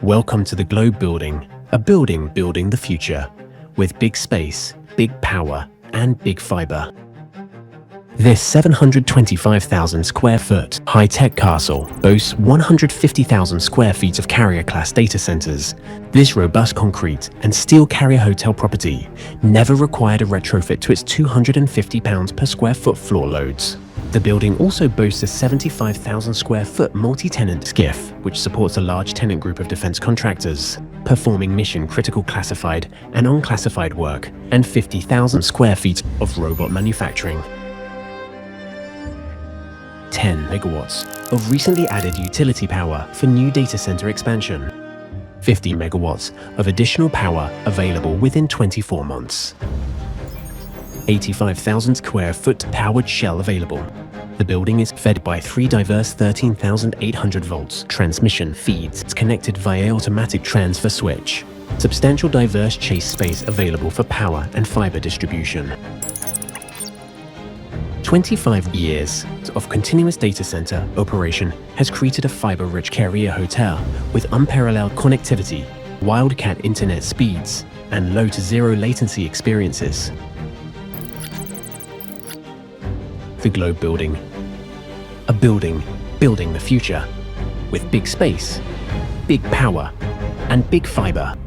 Welcome to the Globe Building, a building building the future, with big space, big power, and big fiber. This 725,000 square foot high-tech castle boasts 150,000 square feet of carrier-class data centers. This robust concrete and steel carrier hotel property never required a retrofit to its £250 per square foot floor loads. The building also boasts a 75,000 square foot multi-tenant SCIF, which supports a large tenant group of defense contractors, performing mission-critical classified and unclassified work, and 50,000 square feet of robot manufacturing. 10 megawatts of recently added utility power for new data center expansion. 50 megawatts of additional power available within 24 months. 85,000 square foot powered shell available. The building is fed by 3 diverse 13,800 volts transmission feeds. It's connected via automatic transfer switch. Substantial diverse chase space available for power and fiber distribution. 25 years of continuous data center operation has created a fiber-rich carrier hotel with unparalleled connectivity, wildcat internet speeds, and low to zero latency experiences. The Globe Building. A building building the future with big space, big power, and big fiber.